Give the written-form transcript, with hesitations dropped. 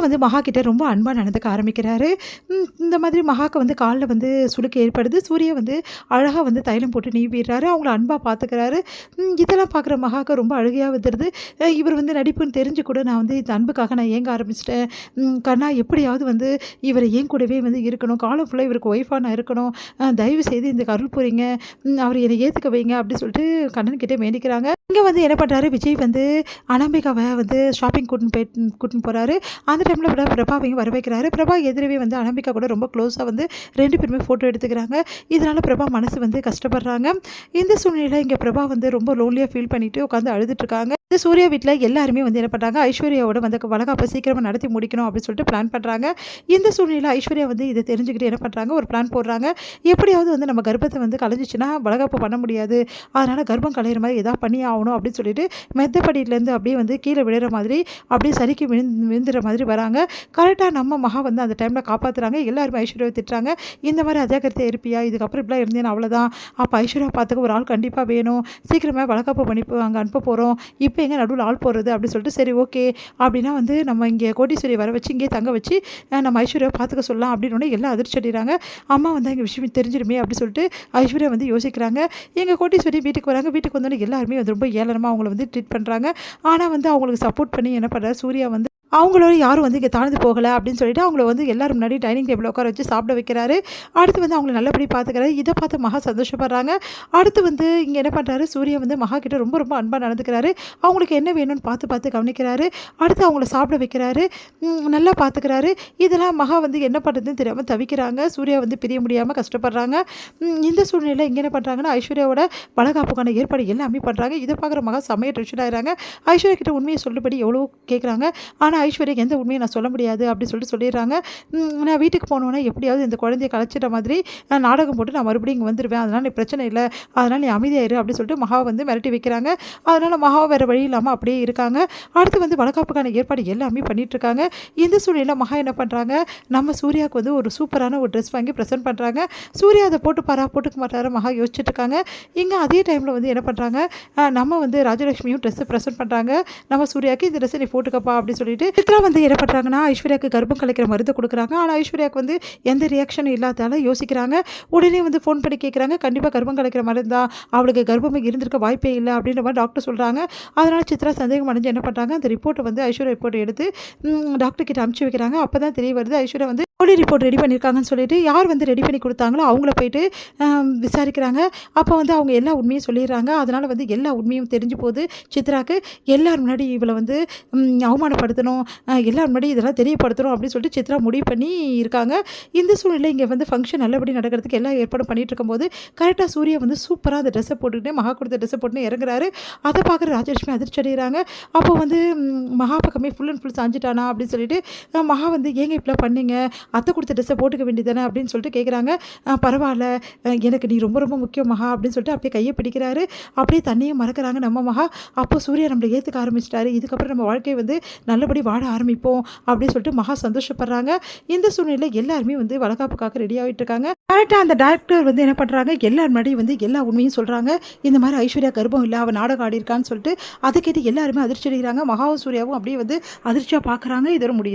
வந்து மகா கிட்ட ரொம்ப அன்பா நடந்துக்க ஆரம்பிக்கிறாரு. இந்த மாதிரி மகாக்கு வந்து கால்ல வந்து சுளுக்கு ஏற்படுது. சூர்யா வந்து அழகா வந்து தைலம் போட்டு நீவிடுறாரு. அவங்கள அன்பா பார்த்துக்கிறாரு. இதெல்லாம் பார்க்குற மகாக்கு ரொம்ப அழுகையா வந்துருது. இவர் வந்து நடிப்புன்னு தெரிஞ்சு கூட நான் வந்து இந்த அன்புக்காக நான் ஏங்க ஆரம்பிச்சுட்டேன். கண்ணா எப்படியாவது வந்து இவர என் கூடவே வந்து இருக்கணும். காலம் ஃபுல்லா இவருக்கு ஒய்ஃபா நான் இருக்கணும். தயவு செய்து இந்த அருள் புரிங்க. அவர என்னை ஏத்துக்க வைங்க அப்படி சொல்லிட்டு கண்ணன் கிட்ட வேண்டிக்கிறாங்க. இங்க வந்து என்ன பண்றாரு, விஜய் வந்து அனாமிகாவ வந்து ஷாப்பிங் கூட்டின்னு போறாரு. அந்த டைம்ல பிரபாவையும் வர வைக்கிறாரு. பிரபா எதிரவே வந்து அனாமிகா கூட ரொம்ப க்ளோஸா வந்து 2 பேருமே ஃபோட்டோ எடுத்துக்கிறாங்க. இதனால பிரபா மனசு வந்து கஷ்டப்படுறாங்க. இந்த சூழ்நிலையில இங்க பிரபா வந்து ரொம்ப லோன்லியா ஃபீல் பண்ணிட்டு உட்காந்து அழுதுட்டு இருக்காங்க. இந்த சூர்யா வீட்ல எல்லாருமே வந்து என்ன பண்றாங்க, ஐஸ்வர்யாவோட வந்து வளகாப்ப சீக்கிரமா நடத்தி முடிக்கணும் அப்படின்னு சொல்லிட்டு பிளான் பண்றாங்க. இந்த சூழ்நிலையில ஐஸ்வர்யா வந்து இதை தெரிஞ்சுக்கிட்டு என்ன பண்றாங்க, ஒரு பிளான் போடுறாங்க. எப்படியாவது வந்து நம்ம கர்ப்பத்தை வந்து கலைஞ்சிச்சுன்னா வளகாப்பு பண்ண முடியாது. அதனால கர்ப்பம் கலையிற மாதிரி ஏதாவது பண்ணி ஆகணும் அப்படின்னு சொல்லிட்டு மெத்தப்படியிலேருந்து அப்படியே வந்து கீழே விழுற மாதிரி அப்படியே சரிக்கு விழுந்துற மாதிரி வராங்க. கரெக்டாக நம்ம மகா வந்து அந்த டைமில் காப்பாற்றுறாங்க. எல்லாருமே ஐஸ்வர்யாவை திட்டுறாங்க. இந்த மாதிரி அஜாக்கிரதை இருப்பியா, இதுக்கப்புறம் இப்படிலாம் இருந்தேன்னு அவ்வளோதான். அப்போ ஐஸ்வர்யா பார்த்துக்க ஒரு ஆள் கண்டிப்பாக வேணும். சீக்கிரமாக வளகாப்பு பண்ணி அங்கே அனுப்ப போகிறோம். இப்போ எங்கே நடுவில் ஆள் போடுறது அப்படின்னு சொல்லிட்டு சரி ஓகே அப்படின்னா வந்து நம்ம இங்கே கோட்டீஸ்வரி வர வச்சு இங்கே தங்க வச்சு நம்ம ஐஸ்வர்யாவை பார்த்துக்க சொல்லலாம் அப்படின்னு எல்லாம் அதிர்ச்சி அடைகிறாங்க. அம்மா வந்து எங்கள் விஷயம் தெரிஞ்சிருமே அப்படின்னு சொல்லிட்டு ஐஸ்வர்யா வந்து யோசிக்கிறாங்க. எங்கள் கோட்டீஸ்வரி வீட்டுக்கு வராங்க. வீட்டுக்கு வந்தோடனே எல்லாருமே வந்து ரொம்ப ஏளனமாக அவங்கள வந்து ட்ரீட் பண்ணுறாங்க. ஆனால் வந்து அவங்களுக்கு சப்போர்ட் பண்ணி என்ன பண்ணுறாரு சூர்யா வந்து அவங்களோட யாரும் வந்து இங்கே தாழ்ந்து போகலை அப்படின்னு சொல்லிட்டு அவங்கள வந்து எல்லாரும் முன்னாடி டைனிங் டேபிள் உட்கார வச்சு சாப்பிட வைக்கிறாரு. அடுத்து வந்து அவங்கள நல்லபடி பார்த்துக்கிறாரு. இதை பார்த்து மகா சந்தோஷப்படுறாங்க. அடுத்து வந்து இங்கே என்ன பண்ணுறாரு, சூர்யா வந்து மகா கிட்ட ரொம்ப ரொம்ப அன்பாக நடந்துக்கிறாரு. அவங்களுக்கு என்ன வேணும்னு பார்த்து பார்த்து கவனிக்கிறாரு. அடுத்து அவங்கள சாப்பிட வைக்கிறாரு. நல்லா பார்த்துக்கிறாரு. இதெல்லாம் மகா வந்து என்ன பண்ணுறதுன்னு தெரியாமல் தவிக்கிறாங்க. சூர்யா வந்து பிரிய முடியாமல் கஷ்டப்படுறாங்க. இந்த சூழ்நிலையில் இங்கே என்ன பண்ணுறாங்கன்னா ஐஸ்வர்யாவோட வளகாப்புக்கான ஏற்பாடு எல்லாமே பண்ணுறாங்க. இதை பார்க்குற மகா செம்மையாக டென்ஷன் ஆகிறாங்க. ஐஸ்வர்யா கிட்ட உண்மையை சொல்லுபடி எவ்வளோ கேட்குறாங்க. ஆனால் ஐஸ்வர்யா எந்த உண்மையை நான் சொல்ல முடியாது அப்படின்னு சொல்லிட்டு சொல்லிடுறாங்க. நான் வீட்டுக்கு போனோன்னா எப்படியாவது இந்த குழந்தைய கலைச்சிட்ட மாதிரி நாடகம் போட்டு நான் மறுபடியும் இங்கே வந்துடுவேன். அதனால் நீ பிரச்சனை இல்லை, அதனால் நீ அமைதியாயிரு அப்படின்னு சொல்லிட்டு மகாவை வந்து மிரட்டி வைக்கிறாங்க. அதனால் மகாவை வேறு வழி இல்லாமல் அப்படியே இருக்காங்க. அடுத்து வந்து வளகாப்புக்கான ஏற்பாடு எல்லாமே பண்ணிகிட்ருக்காங்க. இந்த சூழ்நிலையில் மகா என்ன பண்ணுறாங்க, நம்ம சூர்யாவுக்கு வந்து ஒரு சூப்பரான ஒரு ட்ரெஸ் வாங்கி ப்ரெசென்ட் பண்ணுறாங்க. சூர்யா அதை போட்டுக்க மாட்டாரா மகா யோசிச்சுட்டு இருக்காங்க. இங்கே அதே டைமில் வந்து என்ன பண்ணுறாங்க, நம்ம வந்து ராஜலட்சுமியும் ட்ரெஸ்ஸு ப்ரெசென்ட் பண்ணுறாங்க. நம்ம சூர்யாவுக்கு இந்த ட்ரெஸ்ஸை நீ போட்டுக்கப்பா அப்படின்னு சொல்லிட்டு சித்ரா வந்து என்ன பண்ணுறாங்கன்னா ஐஸ்வர்யாவுக்கு கர்ப்பம் கலைக்கிற மருந்து கொடுக்குறாங்க. ஆனால் ஐஸ்வர்யாவுக்கு வந்து எந்த ரியாக்ஷனும் இல்லாதால யோசிக்கிறாங்க. உடனே வந்து ஃபோன் பண்ணி கேட்குறாங்க, கண்டிப்பாக கர்ப்பம் கலைக்கிற மருந்தா, அவளுக்கு கர்ப்பமே இருந்திருக்க வாய்ப்பே இல்லை அப்படின்ற மாதிரி டாக்டர் சொல்கிறாங்க. அதனால் சித்ரா சந்தேகம் அடைஞ்சு என்ன பண்ணுறாங்க, அந்த ரிப்போர்ட்டை வந்து ஐஸ்வர்யா ரிப்போர்ட் எடுத்து டாக்டர் கிட்ட அனுப்பிச்சு வைக்கிறாங்க. அப்போ தான் தெரிய வருது ஐஸ்வர்யா வந்து போலி ரிப்போர்ட் ரெடி பண்ணியிருக்காங்கன்னு சொல்லிட்டு யார் வந்து ரெடி பண்ணி கொடுத்தாங்களோ அவங்கள போயிட்டு விசாரிக்கிறாங்க. அப்போ வந்து அவங்க எல்லா உண்மையும் சொல்லிடுறாங்க. அதனால் வந்து எல்லா உண்மையும் தெரிஞ்சு போகுது சித்ராக்கு. எல்லார் முன்னாடி இவளை வந்து அவமானப்படுத்தணும், எல்லார் முன்னாடி இதெல்லாம் தெரியப்படுத்தணும் அப்படின்னு சொல்லிட்டு சித்ரா முடிவு பண்ணி இருக்காங்க. இந்த சூழ்நிலை இங்கே வந்து ஃபங்க்ஷன் நல்லபடி நடக்கிறதுக்கு எல்லா ஏற்பாடும் பண்ணிட்டு இருக்கும்போது கரெக்டாக சூர்யா வந்து சூப்பராக அந்த ட்ரெஸ்ஸை போட்டுக்கிட்டு மகா கொடுத்த ட்ரெஸ்ஸை போட்டுன்னு இறங்குறாரு. அதை பார்க்குற ராஜலட்சுமி அதிர்ச்சி அடைகிறாங்க. அப்போ வந்து மகா பக்கமே ஃபுல் அண்ட் ஃபுல் சாஞ்சிட்டானா அப்படின்னு சொல்லிட்டு மகா வந்து ஏங்க இப்படிலாம் பண்ணீங்க, அத்தை கொடுத்த ட்ரெஸ்ஸை போட்டுக்க வேண்டியதானே அப்படின்னு சொல்லிட்டு கேட்குறாங்க. பரவாயில்ல, எனக்கு நீ ரொம்ப ரொம்ப முக்கியம் மகா அப்படின்னு சொல்லிட்டு அப்படியே கையை பிடிக்கிறாரு. அப்படியே தண்ணியை மறக்கிறாங்க நம்ம மகா. அப்போ சூர்யா நம்மளை ஏற்றுக்க ஆரம்பிச்சிட்டாரு. இதுக்கப்புறம் நம்ம வாழ்க்கையை வந்து நல்லபடி வாழ ஆரம்பிப்போம் அப்படின்னு சொல்லிட்டு மகா சந்தோஷப்படுறாங்க. இந்த சூழ்நிலையில் எல்லாருமே வந்து வளகாப்புக்காக ரெடி ஆகிட்டு இருக்காங்க. கரெக்டாக அந்த டைரக்டர் வந்து என்ன பண்ணுறாங்க, எல்லார் முன்னாடி வந்து எல்லா உண்மையும் சொல்கிறாங்க. இந்த மாதிரி ஐஸ்வர்யா கர்ப்பம் இல்லை, அவன் நாடகம் ஆடி இருக்கான்னு சொல்லிட்டு அதை கேட்டு எல்லாருமே அதிர்ச்சி அடைகிறாங்க. மகாவும் சூர்யாவும் அப்படியே வந்து அதிர்ச்சியாக பார்க்குறாங்க. இதோட முடியுது.